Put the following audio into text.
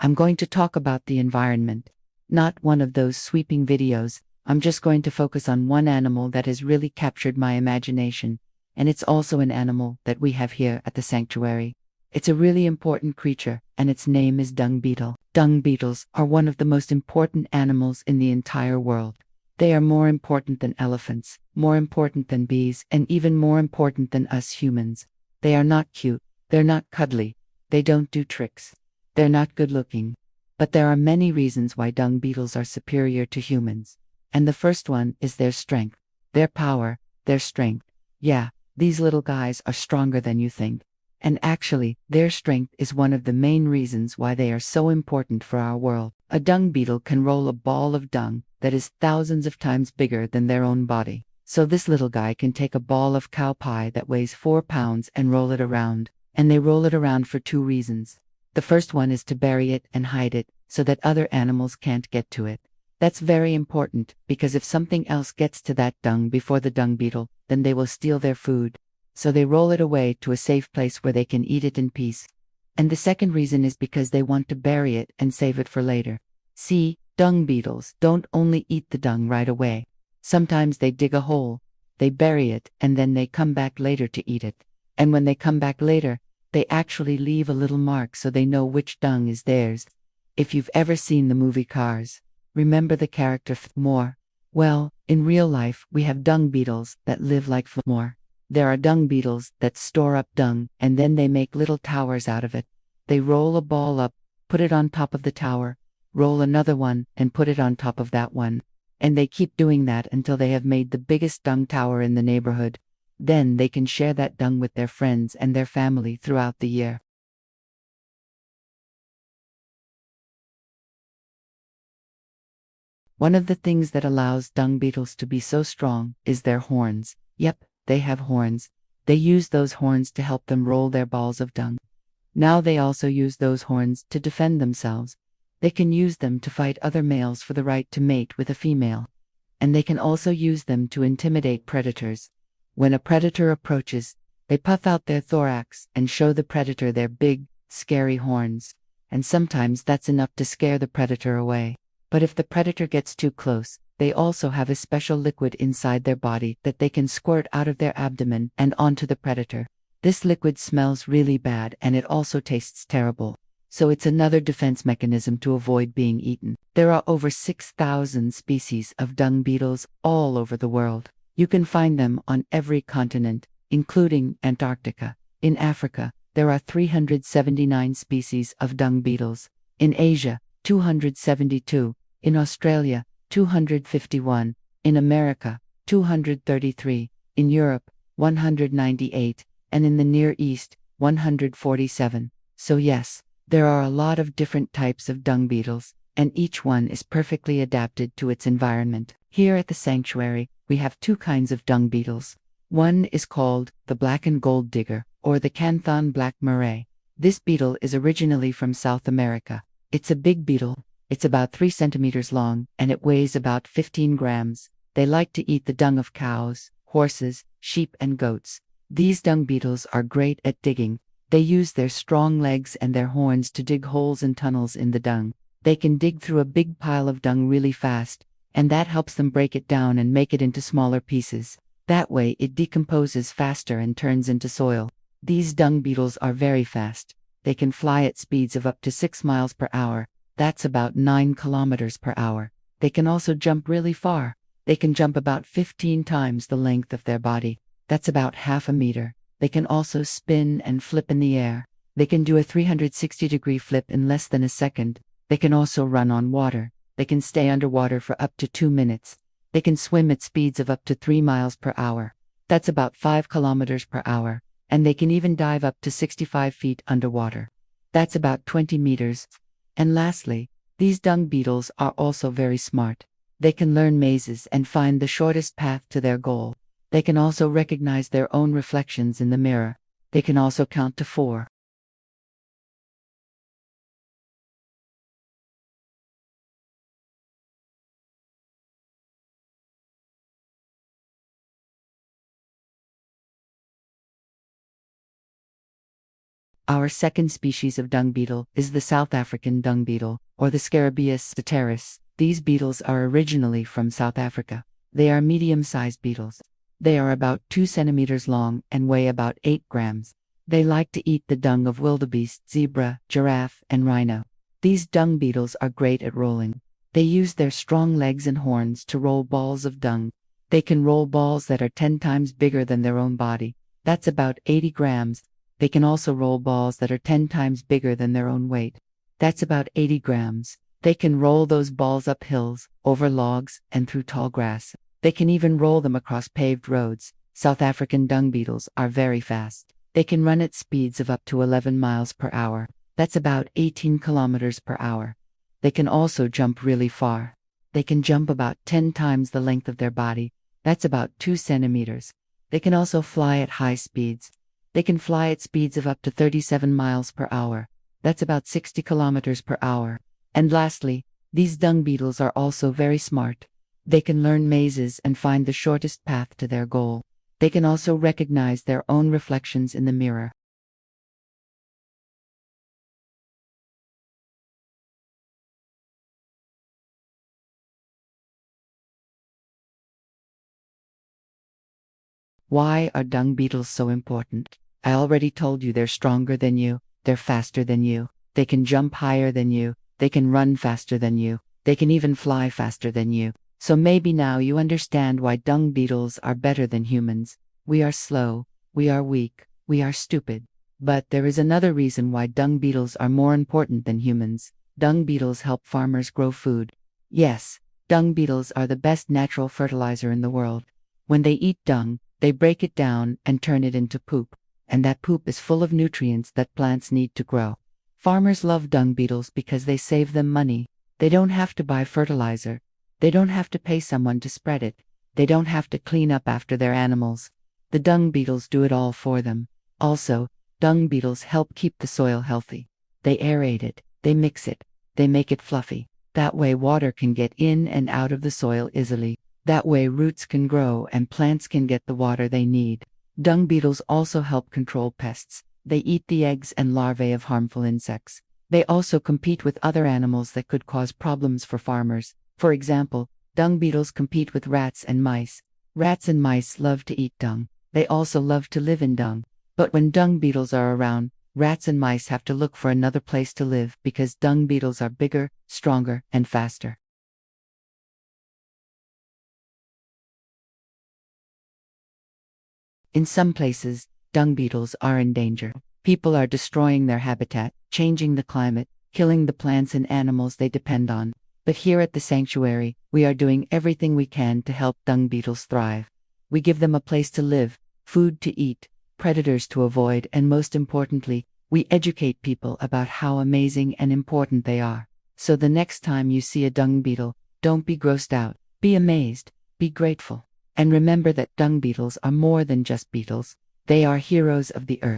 I'm going to talk about the environment. Not one of those sweeping videos. I'm just going to focus on one animal that has really captured my imagination, and it's also an animal that we have here at the sanctuary. It's a really important creature, and its name is dung beetle. Dung beetles are one of the most important animals in the entire world. They are more important than elephants, more important than bees, and even more important than us humans. They are not cute, they're not cuddly, they don't do tricks, they're not good looking. But there are many reasons why dung beetles are superior to humans. And the first one is their strength, their power, their strength. Yeah, these little guys are stronger than you think. And actually, their strength is one of the main reasons why they are so important for our world. A dung beetle can roll a ball of dung that is thousands of times bigger than their own body. So this little guy can take a ball of cow pie that weighs 4 pounds and roll it around. And they roll it around for two reasons. The first one is to bury it and hide it so that other animals can't get to it. That's very important because if something else gets to that dung before the dung beetle, then they will steal their food. So they roll it away to a safe place where they can eat it in peace. And the second reason is because they want to bury it and save it for later. See, dung beetles don't only eat the dung right away. Sometimes they dig a hole, they bury it, and then they come back later to eat it. And when they come back later, they actually leave a little mark so they know which dung is theirs. If you've ever seen the movie Cars, remember the character Fmore? Well, in real life, we have dung beetles that live like Fmore. There are dung beetles that store up dung, and then they make little towers out of it. They roll a ball up, put it on top of the tower, roll another one, and put it on top of that one. And they keep doing that until they have made the biggest dung tower in the neighborhood. Then they can share that dung with their friends and their family throughout the year. One of the things that allows dung beetles to be so strong is their horns. Yep, they have horns. They use those horns to help them roll their balls of dung. Now they also use those horns to defend themselves. They can use them to fight other males for the right to mate with a female. And they can also use them to intimidate predators. When a predator approaches, they puff out their thorax and show the predator their big, scary horns. And sometimes that's enough to scare the predator away. But if the predator gets too close, they also have a special liquid inside their body that they can squirt out of their abdomen and onto the predator. This liquid smells really bad and it also tastes terrible. So it's another defense mechanism to avoid being eaten. There are over 6,000 species of dung beetles all over the world. You can find them on every continent, including Antarctica. In Africa, there are 379 species of dung beetles. In Asia, 272. In Australia, 251. In America, 233. In Europe, 198. And in the Near East, 147. So yes, there are a lot of different types of dung beetles, and each one is perfectly adapted to its environment. Here at the sanctuary, we have two kinds of dung beetles. One is called the black and gold digger, or the Canthon black murray. This beetle is originally from South America. It's a big beetle. It's about 3 centimeters long, and it weighs about 15 grams. They like to eat the dung of cows, horses, sheep, and goats. These dung beetles are great at digging. They use their strong legs and their horns to dig holes and tunnels in the dung. They can dig through a big pile of dung really fast, and that helps them break it down and make it into smaller pieces. That way it decomposes faster and turns into soil. These dung beetles are very fast. They can fly at speeds of up to 6 miles per hour. That's about 9 kilometers per hour. They can also jump really far. They can jump about 15 times the length of their body. That's about half a meter. They can also spin and flip in the air. They can do a 360-degree flip in less than a second. They can also run on water. They can stay underwater for up to 2 minutes. They can swim at speeds of up to 3 miles per hour. That's about 5 kilometers per hour. And they can even dive up to 65 feet underwater. That's about 20 meters. And lastly, these dung beetles are also very smart. They can learn mazes and find the shortest path to their goal. They can also recognize their own reflections in the mirror. They can also count to 4. Our second species of dung beetle is the South African dung beetle, or the Scarabaeus stateris. These beetles are originally from South Africa. They are medium-sized beetles. They are about 2 centimeters long and weigh about 8 grams. They like to eat the dung of wildebeest, zebra, giraffe, and rhino. These dung beetles are great at rolling. They use their strong legs and horns to roll balls of dung. They can roll balls that are 10 times bigger than their own body. That's about 80 grams. They can also roll balls that are 10 times bigger than their own weight. That's about 80 grams. They can roll those balls up hills, over logs, and through tall grass. They can even roll them across paved roads. South African dung beetles are very fast. They can run at speeds of up to 11 miles per hour. That's about 18 kilometers per hour. They can also jump really far. They can jump about 10 times the length of their body. That's about 2 centimeters. They can also fly at high speeds. They can fly at speeds of up to 37 miles per hour. That's about 60 kilometers per hour. And lastly, these dung beetles are also very smart. They can learn mazes and find the shortest path to their goal. They can also recognize their own reflections in the mirror. Why are dung beetles so important? I already told you they're stronger than you, they're faster than you, they can jump higher than you, they can run faster than you, they can even fly faster than you. So maybe now you understand why dung beetles are better than humans. We are slow, we are weak, we are stupid. But there is another reason why dung beetles are more important than humans. Dung beetles help farmers grow food. Yes, dung beetles are the best natural fertilizer in the world. When they eat dung, they break it down and turn it into poop. And that poop is full of nutrients that plants need to grow. Farmers love dung beetles because they save them money. They don't have to buy fertilizer. They don't have to pay someone to spread it. They don't have to clean up after their animals. The dung beetles do it all for them. Also, dung beetles help keep the soil healthy. They aerate it, they mix it, they make it fluffy. That way water can get in and out of the soil easily. That way roots can grow and plants can get the water they need. Dung beetles also help control pests. They eat the eggs and larvae of harmful insects. They also compete with other animals that could cause problems for farmers. For example, dung beetles compete with rats and mice. Rats and mice love to eat dung. They also love to live in dung. But when dung beetles are around, rats and mice have to look for another place to live because dung beetles are bigger, stronger, and faster. In some places, dung beetles are in danger. People are destroying their habitat, changing the climate, killing the plants and animals they depend on. But here at the sanctuary, we are doing everything we can to help dung beetles thrive. We give them a place to live, food to eat, predators to avoid, and most importantly, we educate people about how amazing and important they are. So the next time you see a dung beetle, don't be grossed out. Be amazed, be grateful. And remember that dung beetles are more than just beetles. They are heroes of the earth.